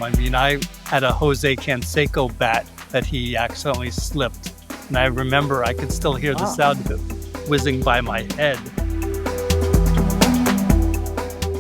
I mean, I had a Jose Canseco bat that he accidentally slipped. And I remember I could still hear the Ah. sound of it whizzing by my head.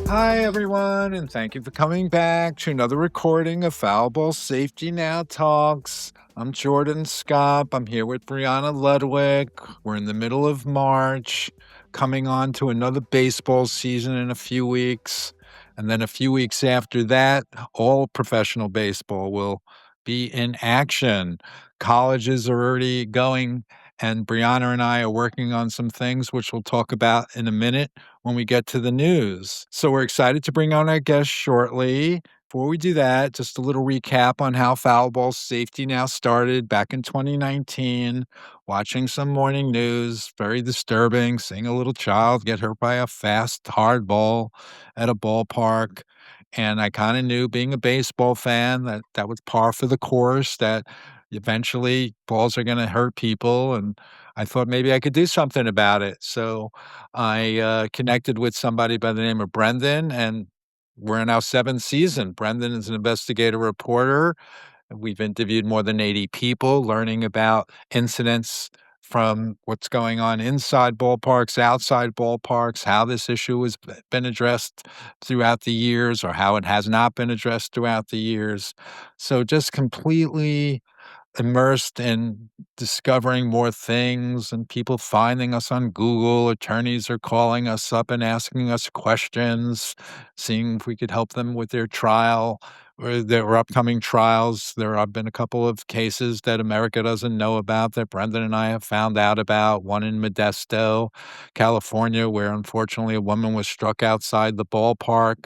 Hi, everyone, and thank you for coming back to another recording of Foul Ball Safety Now Talks. I'm Jordan Scott. I'm here with Brianna Ludwig. We're in the middle of March, coming on to another baseball season in a few weeks. And then a few weeks after that, all professional baseball will be in action. Colleges are already going, and Brianna and I are working on some things, which we'll talk about in a minute when we get to the news. So we're excited to bring on our guest shortly. Before we do that, just a little recap on how Foul Ball Safety Now started back in 2019. Watching some morning news, very disturbing, seeing a little child get hurt by a fast, hard ball at a ballpark. And I kind of knew, being a baseball fan, that that was par for the course, that eventually balls are going to hurt people. And I thought maybe I could do something about it. So I connected with somebody by the name of Brendan, and we're in our 7th season. Brendan is an investigative reporter. We've interviewed more than 80 people, learning about incidents from what's going on inside ballparks, outside ballparks, how this issue has been addressed throughout the years or how it has not been addressed throughout the years. So just completely immersed in discovering more things and people finding us on Google. Attorneys are calling us up and asking us questions, seeing if we could help them with their trial or their upcoming trials. There have been a couple of cases that America doesn't know about that Brendan and I have found out about. One in Modesto, California, where unfortunately a woman was struck outside the ballpark,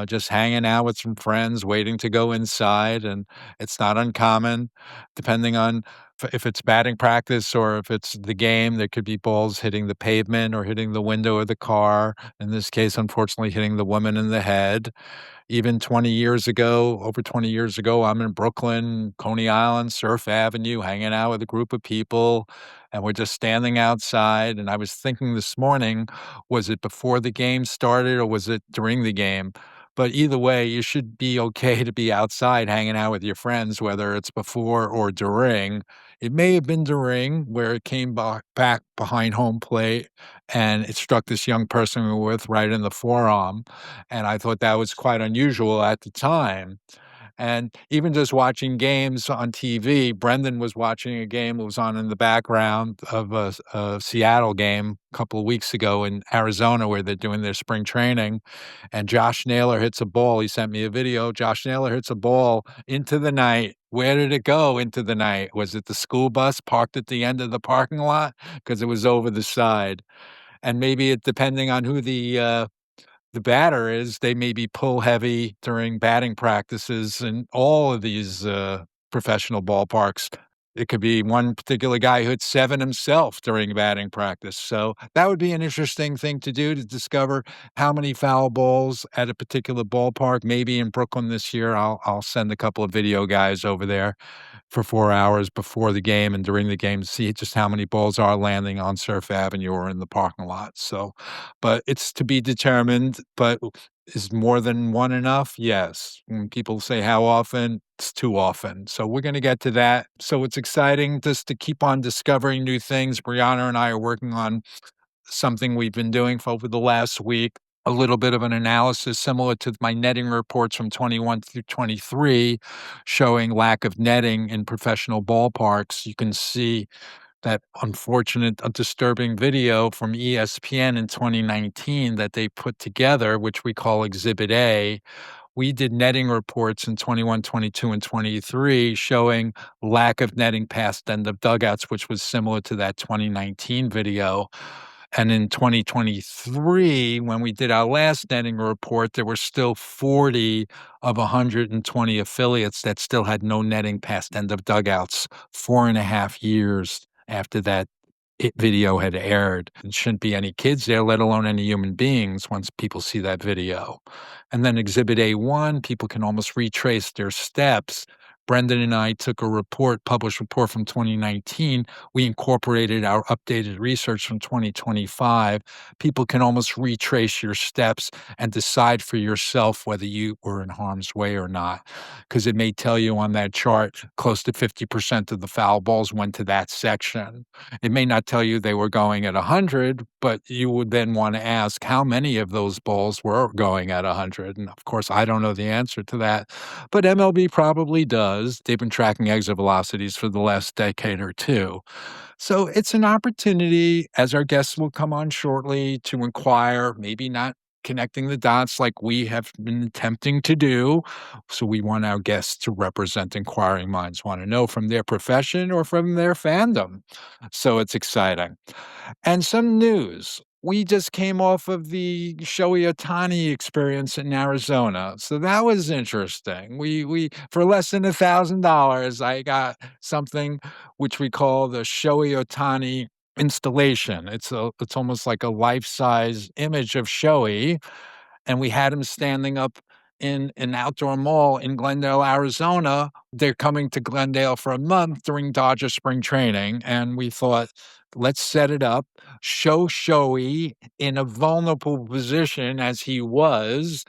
just hanging out with some friends, waiting to go inside. And it's not uncommon, depending on if it's batting practice or if it's the game. There could be balls hitting the pavement or hitting the window of the car. In this case, unfortunately, hitting the woman in the head. Even 20 years ago, over 20 years ago, I'm in Brooklyn, Coney Island, Surf Avenue, hanging out with a group of people, and we're just standing outside. And I was thinking this morning, was it before the game started or was it during the game? But either way, you should be okay to be outside hanging out with your friends, whether it's before or during. It may have been during, where it came back behind home plate and it struck this young person we were with right in the forearm. And I thought that was quite unusual at the time. And even just watching games on TV, Brendan was watching a game that was on in the background of a Seattle game a couple of weeks ago in Arizona, where they're doing their spring training. And Josh Naylor hits a ball. He sent me a video. Josh Naylor hits a ball into the night. Where did it go into the night? Was it the school bus parked at the end of the parking lot? Because it was over the side. And maybe it, depending on who the batter is, they may be pull heavy during batting practices in all of these professional ballparks. It could be one particular guy who hit 7 himself during batting practice. So that would be an interesting thing to do, to discover how many foul balls at a particular ballpark. Maybe in Brooklyn this year, I'll send a couple of video guys over there for 4 hours before the game and during the game to see just how many balls are landing on Surf Avenue or in the parking lot. So, but it's to be determined. But is more than one enough? Yes. When people say how often, it's too often. So we're going to get to that. So it's exciting just to keep on discovering new things. Brianna and I are working on something we've been doing for over the last week, a little bit of an analysis similar to my netting reports from 21 through 23, showing lack of netting in professional ballparks. You can see that unfortunate, disturbing video from ESPN in 2019 that they put together, which we call Exhibit A. We did netting reports in 21, 22, and 23 showing lack of netting past end of dugouts, which was similar to that 2019 video. And in 2023, when we did our last netting report, there were still 40 of 120 affiliates that still had no netting past end of dugouts 4.5 years after that video had aired. There shouldn't be any kids there, let alone any human beings, once people see that video. And then Exhibit A1, people can almost retrace their steps Brendan and I took a report, published report from 2019. We incorporated our updated research from 2025. People can almost retrace your steps and decide for yourself whether you were in harm's way or not, because it may tell you on that chart close to 50% of the foul balls went to that section. It may not tell you they were going at 100, but you would then want to ask how many of those balls were going at 100. And of course, I don't know the answer to that, but MLB probably does. They've been tracking exit velocities for the last decade or two. So it's an opportunity, as our guests will come on shortly, to inquire, maybe not connecting the dots like we have been attempting to do. So we want our guests to represent inquiring minds, want to know from their profession or from their fandom. So it's exciting. And some news. We just came off of the Shohei Ohtani experience in Arizona, so that was interesting. We for less than $1,000, I got something which we call the Shohei Ohtani installation. It's almost like a life-size image of Shohei, and we had him standing up in an outdoor mall in Glendale, Arizona. They're coming to Glendale for a month during Dodger spring training, and we thought, let's set it up, show Shohei in a vulnerable position as he was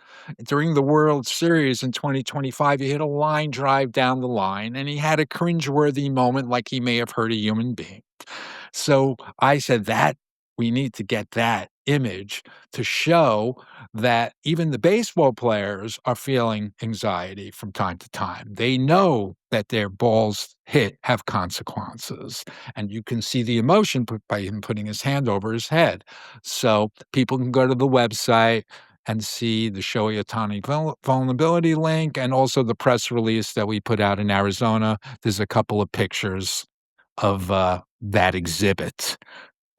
during the World Series in 2025. He hit a line drive down the line, and he had a cringeworthy moment like he may have hurt a human being. So I said that we need to get that image to show that even the baseball players are feeling anxiety from time to time. They know that their balls hit have consequences, and you can see the emotion put by him putting his hand over his head. So people can go to the website and see the Shohei Ohtani vulnerability link and also the press release that we put out in Arizona. There's a couple of pictures of that exhibit.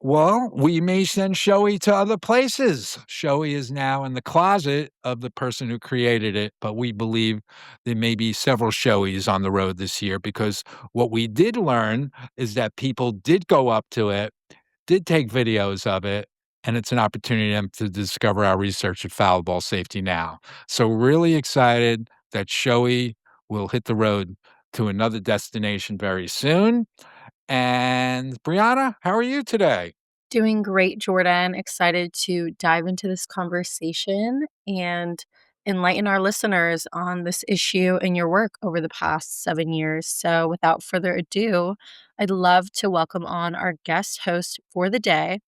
Well, we may send Shoei to other places. Shoei is now in the closet of the person who created it, but we believe there may be several Shoeis on the road this year because what we did learn is that people did go up to it, did take videos of it, and it's an opportunity for them to discover our research at Foul Ball Safety Now. So really excited that Shoei will hit the road to another destination very soon. And Brianna, how are you today? Doing great, Jordan. Excited to dive into this conversation and enlighten our listeners on this issue in your work over the past 7 years. So, without further ado, I'd love to welcome on our guest host for the day.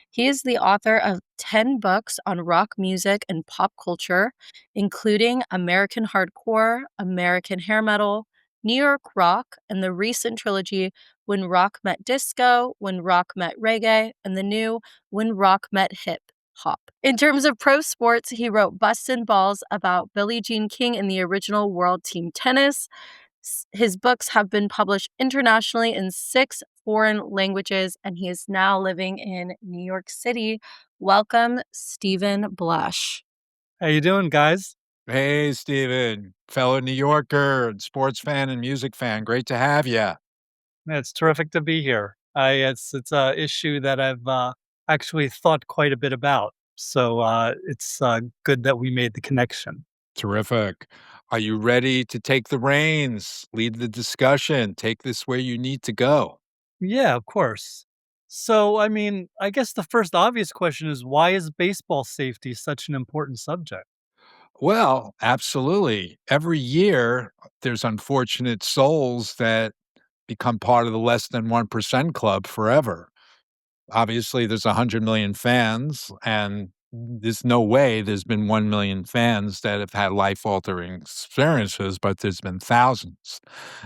He is the author of 10 books on rock music and pop culture, including American Hardcore, American Hair Metal, New York Rock, and the recent trilogy When Rock Met Disco, When Rock Met Reggae, and the new When Rock Met Hip Hop. In terms of pro sports, he wrote Bustin' Balls about Billie Jean King in the original World Team Tennis. His books have been published internationally in 6 foreign languages, and he is now living in New York City. Welcome, Stephen Blush. How you doing, guys? Hey, Steven, fellow New Yorker and sports fan and music fan. Great to have you. It's terrific to be here. It's a issue that I've actually thought quite a bit about. So it's good that we made the connection. Terrific. Are you ready to take the reins, lead the discussion, take this where you need to go? Yeah, of course. So, I mean, I guess the first obvious question is why is baseball safety such an important subject? Well, absolutely. Every year, there's unfortunate souls that become part of the less than 1% club forever. Obviously, there's 100 million fans, and there's no way there's been 1 million fans that have had life-altering experiences, but there's been thousands.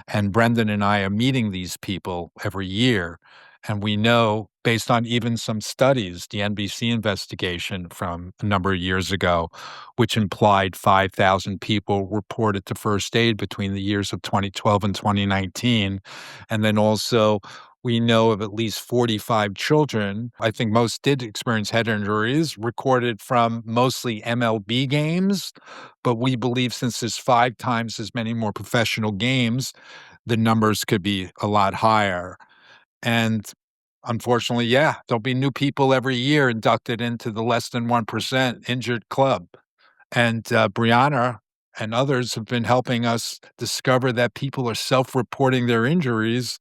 And Brendan and I are meeting these people every year, and we know, based on even some studies, the NBC investigation from a number of years ago, which implied 5,000 people reported to first aid between the years of 2012 and 2019, and then also we know of at least 45 children, I think most did experience head injuries, recorded from mostly MLB games. But we believe since there's 5 times as many more professional games, the numbers could be a lot higher. And unfortunately, yeah, there'll be new people every year inducted into the less than 1% injured club. And Brianna, and others have been helping us discover that people are self-reporting their injuries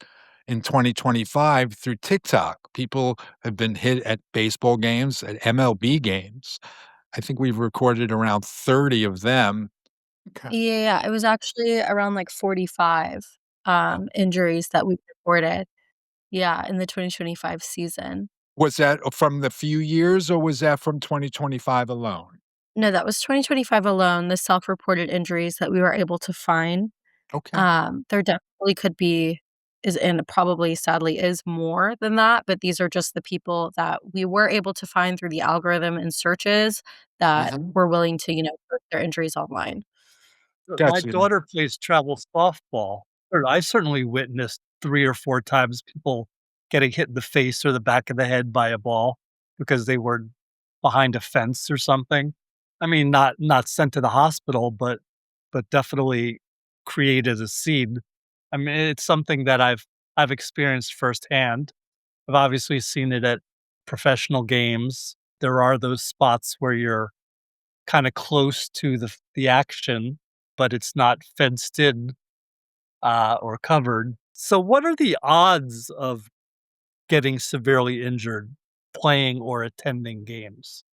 in 2025 through TikTok. People have been hit at baseball games, at MLB games. I think we've recorded around 30 of them. Okay. Yeah, it was actually around, like, 45, Oh, injuries that we reported, yeah, in the 2025 season. was that from the few years, or was that from 2025 alone? No, that was 2025 alone, the self-reported injuries that we were able to find. Okay. There definitely could be is and probably sadly is more than that, but these are just the people that we were able to find through the algorithm and searches that Mhm. were willing to, post their injuries online. My Gotcha. daughter plays travel softball, or I certainly witnessed 3 or 4 times people getting hit in the face or the back of the head by a ball because they were behind a fence or something. I mean, not sent to the hospital, but definitely created a scene. I mean, it's something that I've experienced firsthand. I've obviously seen it at professional games. There are those spots where you're kinda close to the action, but it's not fenced in, or covered. So what are the odds of getting severely injured playing or attending games?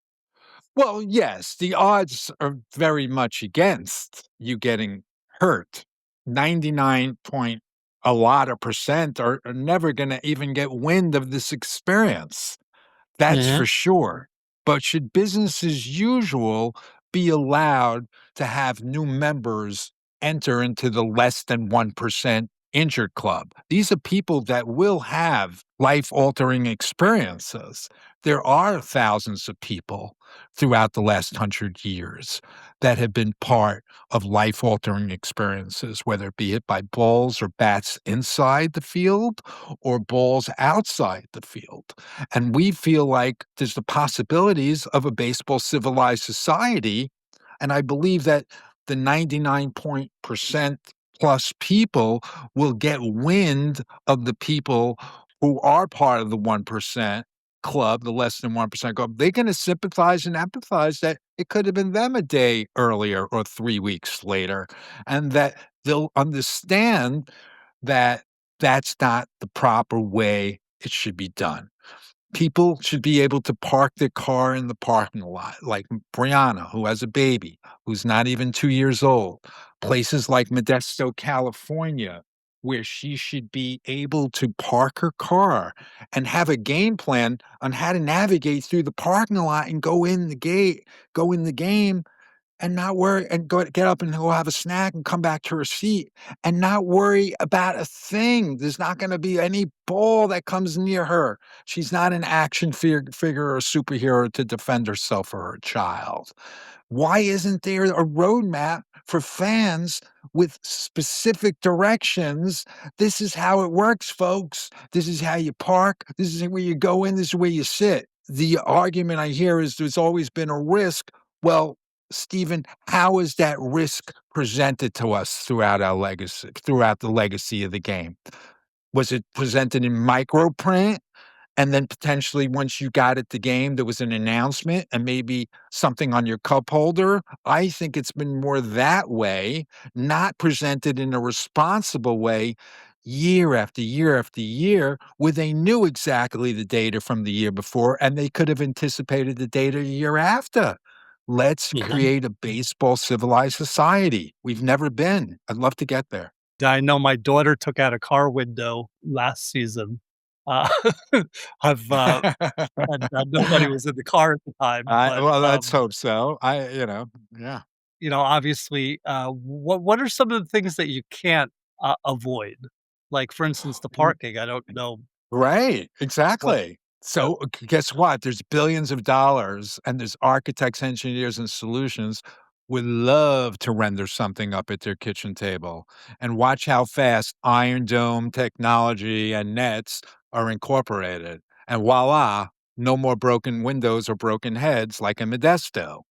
Well, yes, the odds are very much against you getting hurt. 99 point a lot of percent are never gonna even get wind of this experience. That's Mhm. for sure. But should business as usual be allowed to have new members enter into the less than 1% injured club? These are people that will have life altering experiences. There are thousands of people throughout the last 100 years that have been part of life altering experiences, whether it be hit by balls or bats inside the field or balls outside the field. And we feel like there's the possibilities of a baseball civilized society. And I believe that the 99 point percent plus people will get wind of the people who are part of the 1% club, the less than 1% club. They're going to sympathize and empathize that it could have been them a day earlier or 3 weeks later, and that they'll understand that that's not the proper way it should be done. People should be able to park their car in the parking lot, like Brianna, who has a baby, who's not even 2 years old. Places like Modesto, California, where she should be able to park her car and have a game plan on how to navigate through the parking lot and go in the game and not worry and go get up and go have a snack and come back to her seat and not worry about a thing. There's not gonna be any ball that comes near her. She's not an action figure or a superhero to defend herself or her child. Why isn't there a roadmap for fans with specific directions? This is how it works, folks. This is how you park. This is where you go in. This is where you sit. The argument I hear is there's always been a risk. Well, Stephen, how is that risk presented to us throughout the legacy of the game? Was it presented in micro print? And then potentially once you got at the game, there was an announcement and maybe something on your cup holder. I think it's been more that way, not presented in a responsible way year after year after year, where they knew exactly the data from the year before and they could have anticipated the data a year after. Let's Mhm. create a baseball civilized society. We've never been. I'd love to get there. I know my daughter took out a car window last season. Uh, I've, and nobody was in the car at the time, I but, well, let's hope so. Yeah. obviously, what are some of the things that you can't, avoid? Like, for instance, the parking, I don't know Right, what exactly. uh So, guess what? There's billions of dollars, and there's architects, engineers, and solutions would love to render something up at their kitchen table. And watch how fast Iron Dome technology and nets are incorporated. And voila, no more broken windows or broken heads like in Modesto.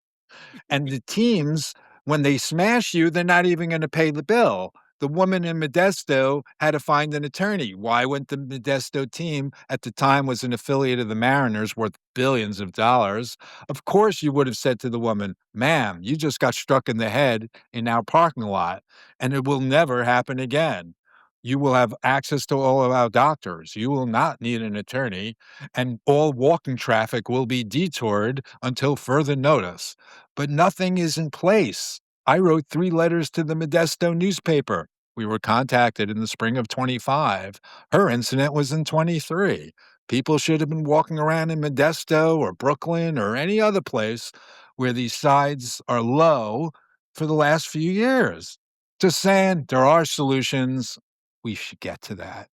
And the teams, when they smash you, they're not even gonna pay the bill. the woman in Modesto had to find an attorney. Why wouldn't the Modesto team at the time was an affiliate of the Mariners worth billions of dollars? Of course, you would have said to the woman, ma'am, you just got struck in the head in our parking lot, and it will never happen again. You will have access to all of our doctors. You will not need an attorney, and all walking traffic will be detoured until further notice. But nothing is in place. I wrote 3 letters to the Modesto newspaper. We were contacted in the spring of '25. Her incident was in '23. People should have been walking around in Modesto or Brooklyn or any other place where these sides are low for the last few years. Just saying, there are solutions. We should get to that.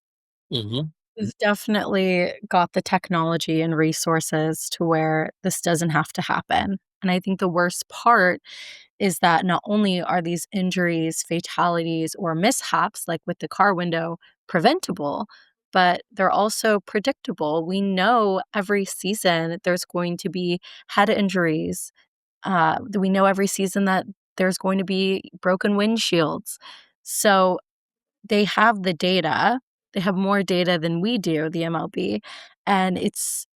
Mhm. We've definitely got the technology and resources to where this doesn't have to happen. And I think the worst part is that not only are these injuries, fatalities, or mishaps, like with the car window, preventable, but they're also predictable. We know every season there's going to be head injuries. We know every season that there's going to be broken windshields. So they have the data. They have more data than we do, the MLB, and it's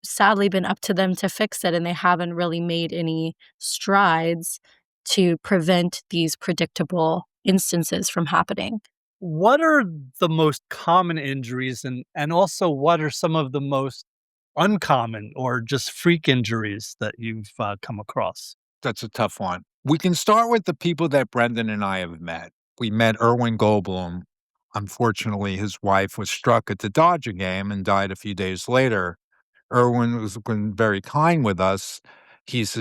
sadly been up to them to fix it, and they haven't really made any strides to prevent these predictable instances from happening. What are the most common injuries and also what are some of the most uncommon or just freak injuries that you've, come across? That's a tough one. We can start with the people that Brendan and I have met. We met Erwin Goldblum. Unfortunately, his wife was struck at the Dodger game and died a few days later. Erwin has been very kind with us. He's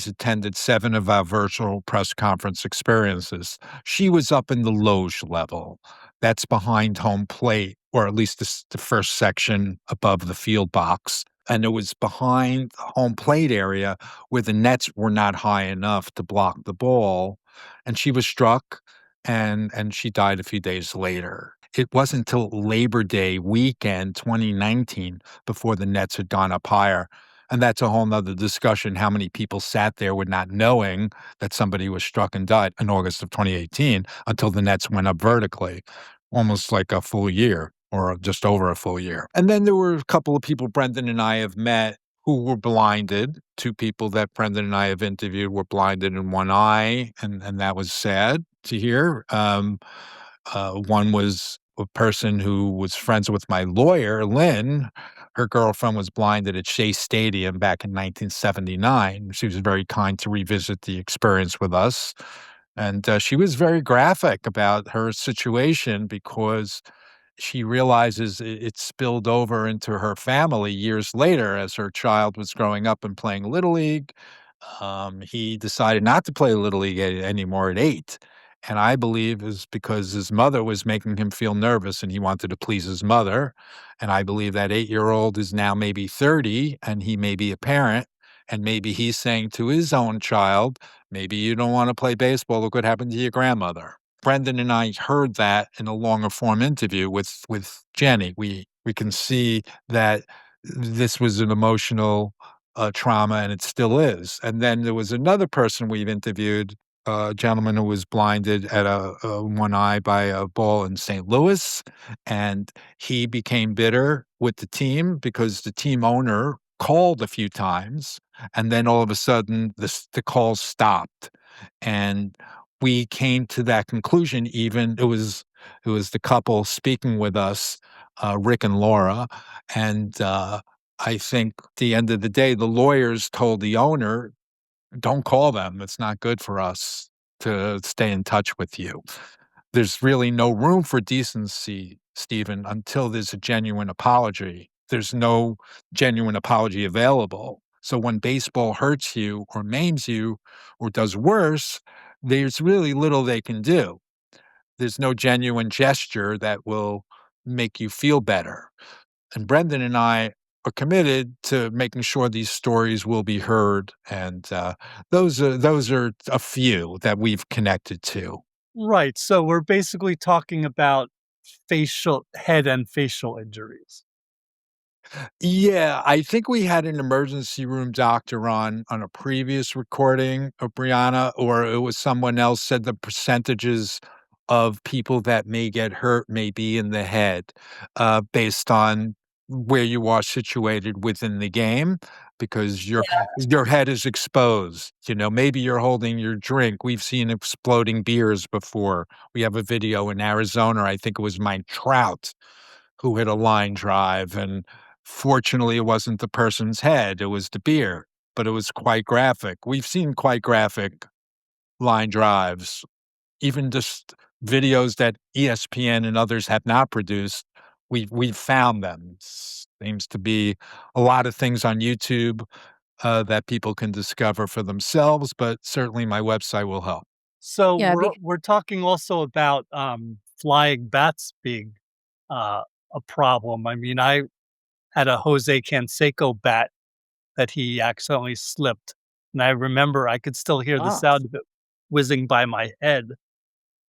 attended 7 of our virtual press conference experiences. She was up in the loge level. That's behind home plate, or at least the first section above the field box. And it was behind the home plate area where the nets were not high enough to block the ball. And she was struck and she died a few days later. It wasn't till Labor Day weekend 2019 before the nets had gone up higher. And that's a whole nother discussion, how many people sat there with not knowing that somebody was struck and died in August of 2018 until the nets went up vertically, almost like a full year or just over a full year. And then there were a couple of people Brendan and I have met who were blinded. 2 people that Brendan and I have interviewed were blinded in one eye, and that was sad to hear. One was a person who was friends with my lawyer, Lynn. Her girlfriend was blinded at Shea Stadium back in 1979. She was very kind to revisit the experience with us. And she was very graphic about her situation because she realizes it spilled over into her family years later as her child was growing up and playing Little League. He decided not to play Little League anymore at 8. And I believe is because his mother was making him feel nervous and he wanted to please his mother. And I believe that 8-year-old is now maybe 30 and he may be a parent. And maybe he's saying to his own child, maybe you don't want to play baseball. Look what happened to your grandmother. Brendan and I heard that in a longer form interview with Jenny. We can see that this was an emotional trauma, and it still is. And then there was another person we've interviewed, a gentleman who was blinded at one eye by a ball in St. Louis, and he became bitter with the team because the team owner called a few times, and then all of a sudden the calls stopped, and we came to that conclusion. Even it was the couple speaking with us, Rick and Laura, and I think at the end of the day, the lawyers told the owner, "Don't call them. It's not good for us to stay in touch with you." There's really no room for decency, Stephen, until there's a genuine apology. There's no genuine apology available. So when baseball hurts you or maims you or does worse, there's really little they can do. There's no genuine gesture that will make you feel better. And Brendan and I are committed to making sure these stories will be heard, and those are a few that we've connected to. Right, so we're basically talking about facial head and facial injuries. Yeah, I think we had an emergency room doctor on a previous recording of Brianna, or it was someone else said the percentages of people that may get hurt may be in the head, based on where you are situated within the game, because your head is exposed. You know, maybe you're holding your drink. We've seen exploding beers before. We have a video in Arizona, I think it was Mike Trout, who hit a line drive, and fortunately, it wasn't the person's head, it was the beer, but it was quite graphic. We've seen quite graphic line drives, even just videos that ESPN and others have not produced. We've found them. Seems to be a lot of things on YouTube, that people can discover for themselves, but certainly my website will help. So Yeah, we're talking also about, flying bats being, a problem. I mean, I had a Jose Canseco bat that he accidentally slipped, and I remember I could still hear the Ah, sound of it whizzing by my head.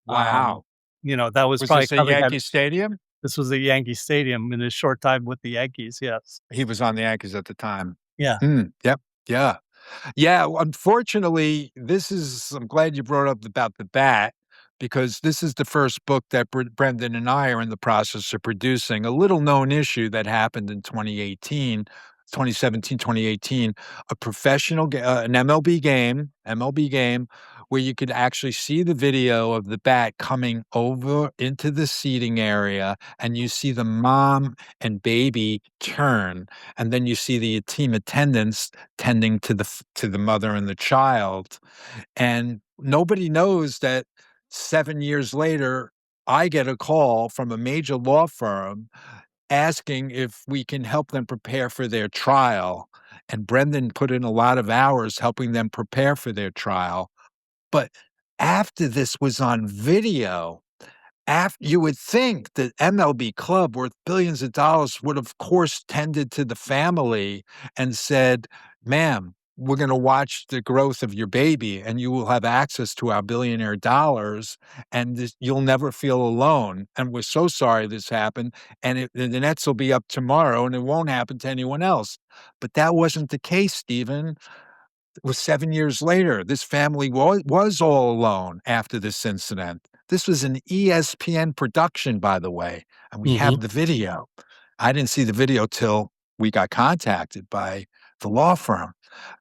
Um, wow. that was Was probably this at coming at Yankee Stadium? this was at Yankee Stadium in his short time with the Yankees, yes. He was on the Yankees at the time. Yeah. Yep, yeah. Yeah, unfortunately, this is I'm glad you brought up about the bat, because this is the first book that Brendan and I are in the process of producing. A little known issue that happened in 2017, 2018, a an MLB game where you could actually see the video of the bat coming over into the seating area, and you see the mom and baby turn, and then you see the team attendants tending to to the mother and the child, and nobody knows that 7 years later, I get a call from a major law firm asking if we can help them prepare for their trial, and Brendan put in a lot of hours helping them prepare for their trial, but after this was on video, you would think that MLB club worth billions of dollars would, of course, tended to the family and said, "Ma'am, we're gonna watch the growth of your baby, and you will have access to our billionaire dollars, and you'll never feel alone, and we're so sorry this happened, and the Nets will be up tomorrow, and it won't happen to anyone else." But that wasn't the case, Stephen. It was 7 years later. This family was all alone after this incident. This was an ESPN production, by the way, and we Mhm. have the video. I didn't see the video till we got contacted by the law firm.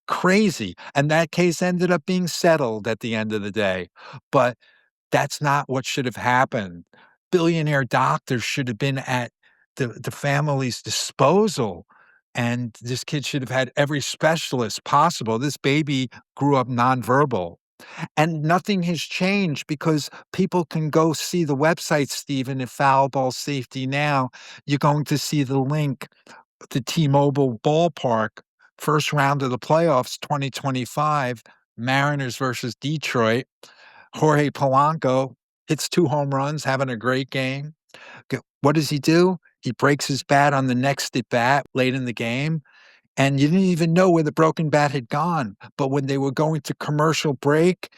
Crazy, and that case ended up being settled at the end of the day, but that's not what should have happened. Billionaire doctors should have been at the family's disposal, and this kid should have had every specialist possible. This baby grew up nonverbal, and nothing has changed because people can go see the website, Stephen, at Foul Ball Safety Now. You're going to see the link to T-Mobile Ballpark, first round of the playoffs, 2025, Mariners versus Detroit. Jorge Polanco hits 2 home runs, having a great game. What does he do? He breaks his bat on the next at bat late in the game, and you didn't even know where the broken bat had gone. But when they were going to commercial break,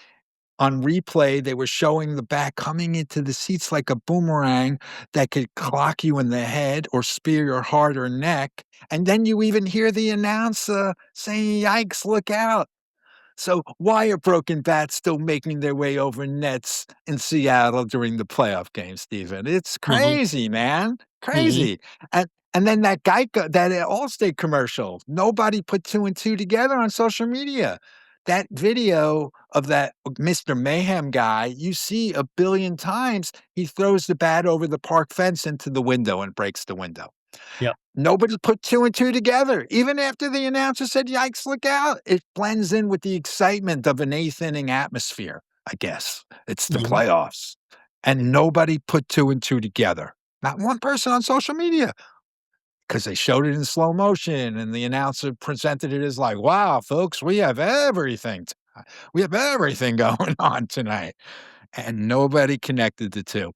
on replay, they were showing the bat coming into the seats like a boomerang that could clock you in the head or spear your heart or neck. And then you even hear the announcer saying, "Yikes, look out." So why are broken bats still making their way over nets in Seattle during the playoff game, Stephen? It's Mhm. crazy, man. Mhm. Crazy. And then that Geico, that Allstate commercial, nobody put 2 and 2 together on social media. That video of that Mr. Mayhem guy, you see a billion times, he throws the bat over the park fence into the window and breaks the window. Yep. Nobody put 2 and 2 together. Even after the announcer said, "Yikes, look out." It blends in with the excitement of an 8th inning atmosphere, I guess. It's the Mhm. playoffs. And nobody put 2 and 2 together. Not one person on social media, because they showed it in slow motion, and the announcer presented it as like, "Wow, folks, we have everything going on tonight." And nobody connected the 2.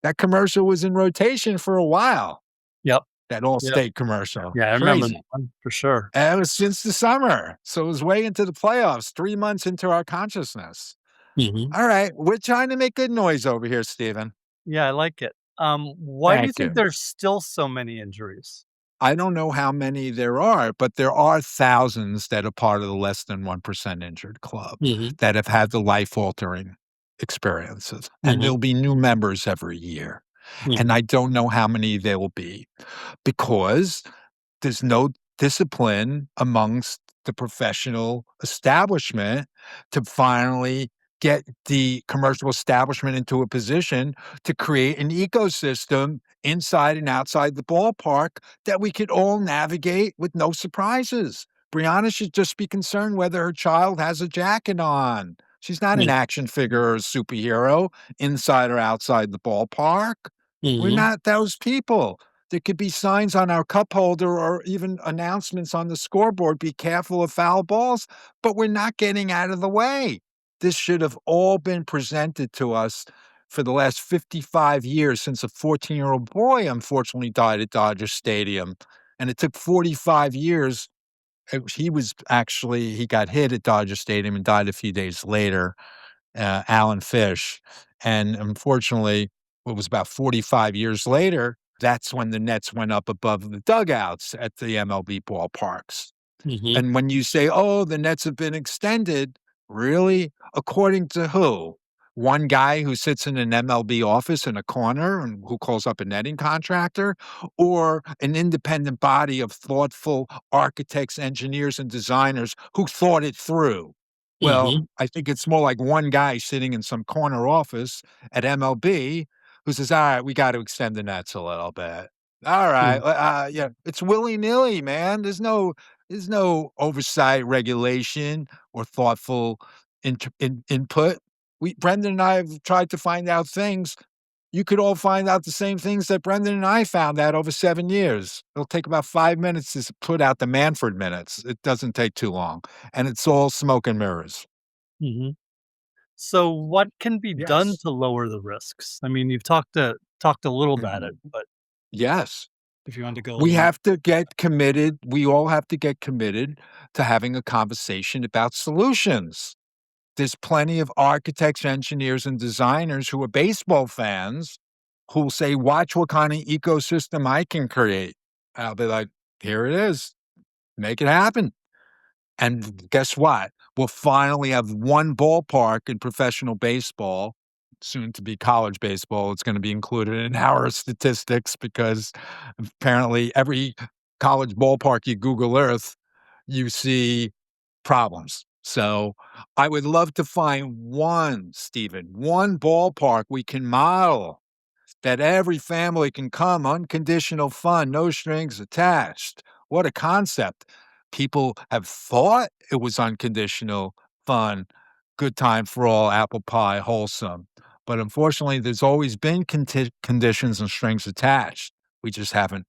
That commercial was in rotation for a while, Yep. that Yep. Allstate commercial. Yeah, I remember that Crazy. one for sure. And it was since the summer, so it was way into the playoffs, 3 months into our consciousness. Mhm. All right, we're trying to make good noise over here, Stephen. Yeah, I like it. Why do you Thank think you. there's still so many injuries? I don't know how many there are, but there are thousands that are part of the less than 1% injured club Mhm. that have had the life-altering experiences, and Mhm. there'll be new members every year. And Mhm. I don't know how many there will be because there's no discipline amongst the professional establishment to finally get the commercial establishment into a position to create an ecosystem inside and outside the ballpark that we could all navigate with no surprises. Brianna should just be concerned whether her child has a jacket on. She's not an Mhm. action figure or a superhero inside or outside the ballpark. We're Mhm. not those people. There could be signs on our cup holder or even announcements on the scoreboard, be careful of foul balls, but we're not getting out of the way. This should have all been presented to us for the last 55 years since a 14-year-old boy unfortunately died at Dodger Stadium. And it took 45 years. He got hit at Dodger Stadium and died a few days later, Alan Fish. And unfortunately, it was about 45 years later, that's when the nets went up above the dugouts at the MLB ballparks. Mhm. And when you say, "Oh, the nets have been extended," really? According to who? One guy who sits in an MLB office in a corner and who calls up a netting contractor, or an independent body of thoughtful architects, engineers, and designers who thought it through? Well, Mhm. I think it's more like one guy sitting in some corner office at MLB who says, "All right, we got to extend the nets a little bit." All right, Mhm. yeah, it's willy-nilly, man. There's no oversight, regulation, or thoughtful input. Brendan and I have tried to find out things. You could all find out the same things that Brendan and I found out over 7 years. It'll take about 5 minutes to put out the Manfred minutes. It doesn't take too long, and it's all smoke and mirrors. Mhm. So what can be done Yes. to lower the risks? I mean, you've talked a little about it, Mhm. but Yes. if you want to go a We little more. have to get committed. We all have to get committed to having a conversation about solutions. There's plenty of architects, engineers, and designers who are baseball fans who'll say, "Watch what kind of ecosystem I can create." I'll be like, "Here it is. Make it happen." And guess what? We'll finally have one ballpark in professional baseball, soon to be college baseball. It's going to be included in our statistics because apparently every college ballpark you Google Earth, you see problems. So I would love to find one, Stephen, one ballpark we can model that every family can come, unconditional fun, no strings attached. What a concept. People have thought it was unconditional fun, good time for all, apple pie, wholesome. But unfortunately, there's always been conditions and strings attached. We just haven't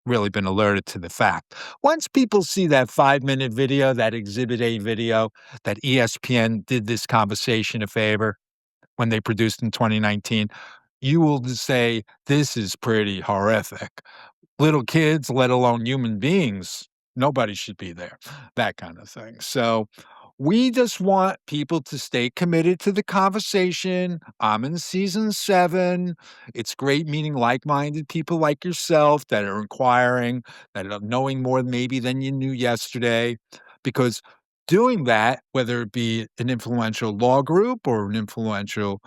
really been alerted to the fact. Once people see that 5-minute video, that Exhibit A video, that ESPN did this conversation a favor when they produced in 2019, you will just say, "This is pretty horrific." Little kids, let alone human beings, nobody should be there, that kind of thing. So, we just want people to stay committed to the conversation. I'm in season 7. It's great meeting like-minded people like yourself that are inquiring, that are knowing more maybe than you knew yesterday, because doing that, whether it be an influential law group or an influential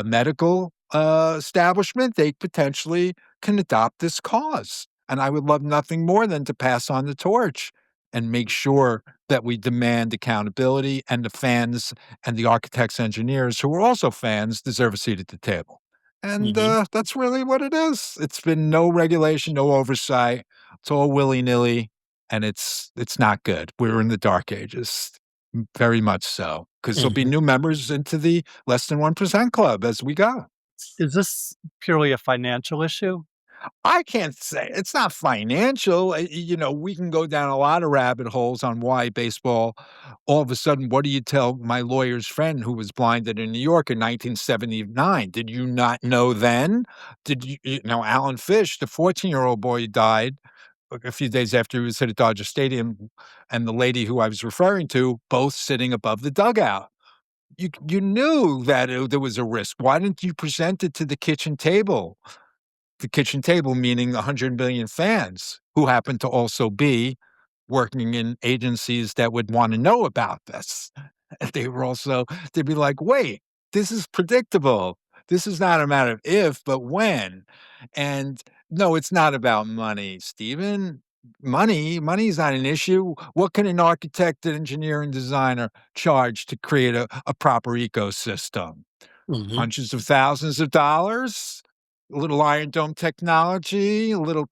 medical establishment, they potentially can adopt this cause. And I would love nothing more than to pass on the torch and make sure that we demand accountability, and the fans and the architects, engineers who are also fans deserve a seat at the table. And Mhm. that's really what it is. It's been no regulation, no oversight. It's all willy nilly, and it's not good. We're in the dark ages. Very much so, because 'cause there'll be Mhm. new members into the less than 1% club as we go. Is this purely a financial issue? I can't say it's not financial. We can go down a lot of rabbit holes on why baseball all of a sudden, what do you tell my lawyer's friend who was blinded in New York in 1979? Did you not know then? Alan Fish, the 14-year-old boy, died a few days after he was hit at Dodger Stadium, and the lady who I was referring to, both sitting above the dugout. You knew that there was a risk. Why didn't you present it to the kitchen table? The kitchen table meaning 100 million fans who happen to also be working in agencies that would wanna know about this. They were also they'd be like, "Wait, this is predictable. This is not a matter of if, but when. And no, it's not about money, Stephen. Money is not an issue. What can an architect, an engineer, and designer charge to create a proper ecosystem? Mhm. Hundreds of thousands of dollars, a little Iron Dome technology, a little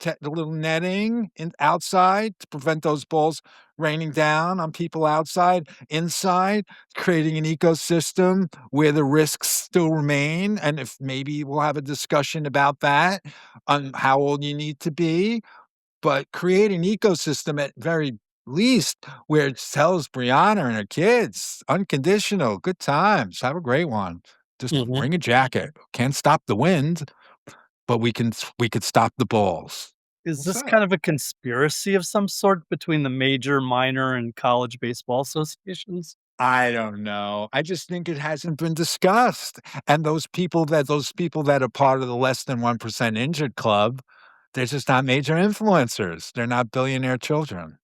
netting outside to prevent those balls raining down on people outside, inside, creating an ecosystem where the risks still remain, and if maybe we'll have a discussion about that, on how old you need to be, but create an ecosystem at very least where it tells Brianna and her kids, unconditional, good times, have a great one. Just Mhm. bring a jacket. Can't stop the wind, but we could stop the balls. Is What's this that? kind of a conspiracy of some sort between the major, minor, and college baseball associations? I don't know. I just think it hasn't been discussed. And those people that are part of the less than 1% injured club, they're just not major influencers. They're not billionaire children.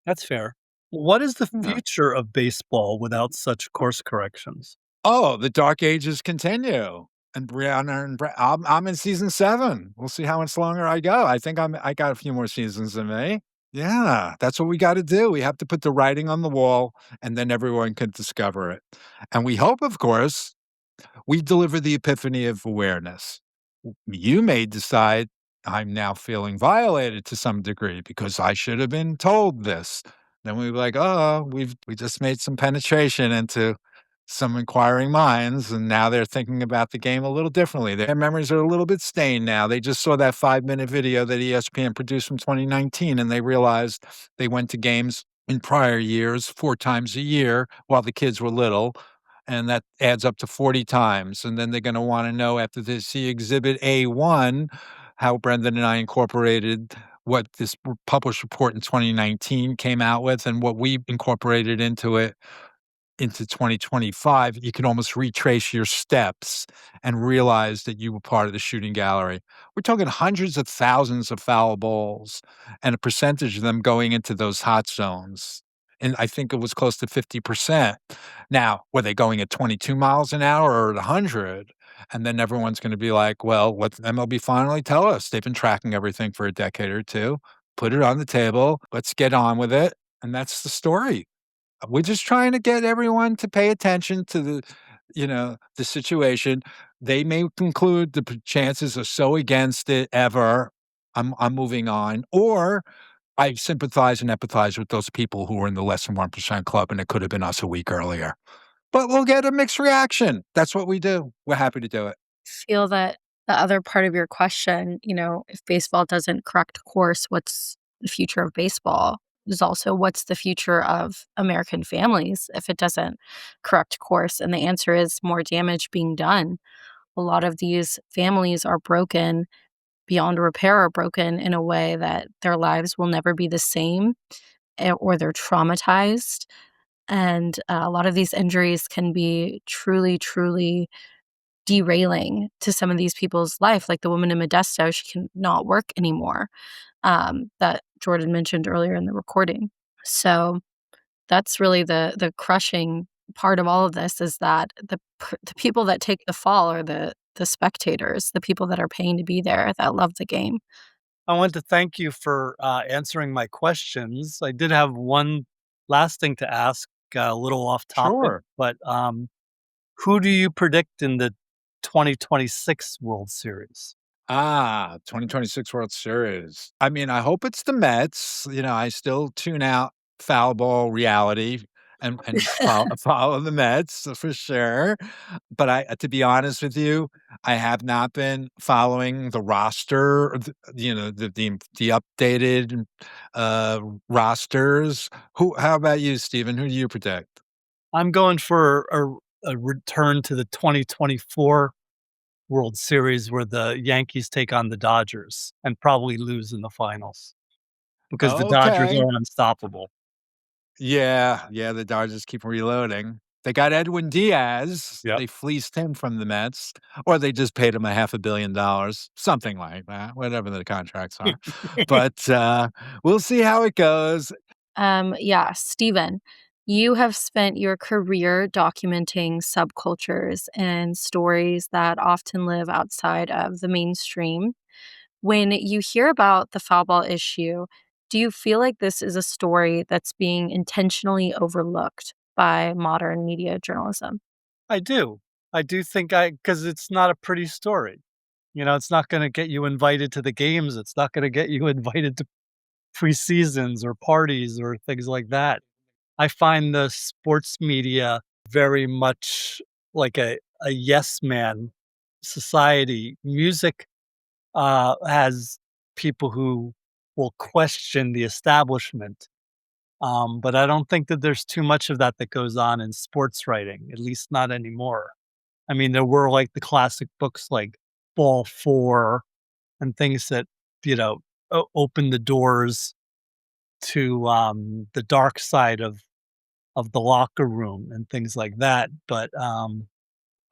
That's fair. What is the Yeah. future of baseball without such course corrections? Oh, the dark ages continue. And Brianna and I'm in season 7. We'll see how much longer I go. I got a few more seasons in me. Yeah, that's what we gotta do. We have to put the writing on the wall, and then everyone can discover it. And we hope, of course, we deliver the epiphany of awareness. You may decide I'm now feeling violated to some degree because I should have been told this. Then we'd be like, oh, we just made some penetration into some inquiring minds, and now they're thinking about the game a little differently. Their memories are a little bit stained now. They just saw that 5-minute video that ESPN produced from 2019, and they realized they went to games in prior years 4 times a year while the kids were little, and that adds up to 40 times, and then they're gonna wanna know after they see Exhibit A1, how Brendan and I incorporated what this published report in 2019 came out with and what we incorporated into 2025, you can almost retrace your steps and realize that you were part of the shooting gallery. We're talking hundreds of thousands of foul balls and a percentage of them going into those hot zones. And I think it was close to 50%. Now, were they going at 22 miles an hour or at 100? And then everyone's going to be like, well, let MLB finally tell us? They've been tracking everything for a decade or two. Put it on the table. Let's get on with it. And that's the story. We're just trying to get everyone to pay attention to the situation. They may conclude the chances are so against it ever. I'm moving on, or I sympathize and empathize with those people who were in the less than 1% club, and it could have been us a week earlier. But we'll get a mixed reaction. That's what we do. We're happy to do it. Feel that the other part of your question, if baseball doesn't correct course, what's the future of baseball? Is also what's the future of American families if it doesn't correct course? And the answer is more damage being done. A lot of these families are broken beyond repair, or broken in a way that their lives will never be the same, or they're traumatized. And a lot of these injuries can be truly, truly derailing to some of these people's life, like the woman in Modesto, she cannot work anymore, that Jordan mentioned earlier in the recording. So that's really the crushing part of all of this, is that the people that take the fall are the spectators, the people that are paying to be there, that love the game. I want to thank you for answering my questions. I did have one last thing to ask, a little off topic, Sure. but who do you predict in the 2026 World Series? 2026 World Series. I mean, I hope it's the Mets. I still tune out foul ball reality and follow the Mets for sure. But to be honest with you, I have not been following the roster, the updated rosters. How about you, Steven? Who do you predict? I'm going for a return to the 2024 World Series where the Yankees take on the Dodgers and probably lose in the finals because the Dodgers Okay. are unstoppable. Yeah, yeah, the Dodgers keep reloading. They got Edwin Diaz. Yep. They fleeced him from the Mets, or they just paid him a $500 million, something like that, whatever the contracts are. But, we'll see how it goes. Yeah, Steven. You have spent your career documenting subcultures and stories that often live outside of the mainstream. When you hear about the foul ball issue, do you feel like this is a story that's being intentionally overlooked by modern media journalism? I do. I do think I because it's not a pretty story. You know, it's not gonna get you invited to the games, it's not gonna get you invited to preseasons or parties or things like that. I find the sports media very much like a yes man society. Music, has people who will question the establishment, but I don't think that there's too much of that that goes on in sports writing, at least not anymore. I mean, there were, like, the classic books like Ball 4 and things that, you know, opened the doors to, the dark side of the locker room and things like that, but,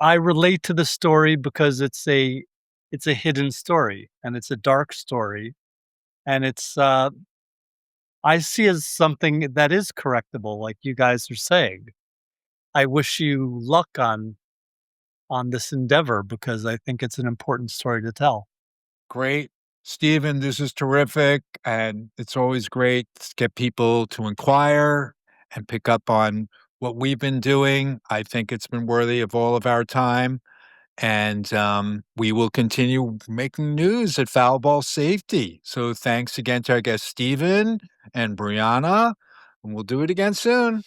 I relate to the story because it's a hidden story, and it's a dark story, and I see as something that is correctable, like you guys are saying. I wish you luck on this endeavor because I think it's an important story to tell. Great. Stephen, this is terrific. And it's always great to get people to inquire and pick up on what we've been doing. I think it's been worthy of all of our time. And we will continue making news at Foul Ball Safety. So thanks again to our guest, Stephen and Brianna. And we'll do it again soon.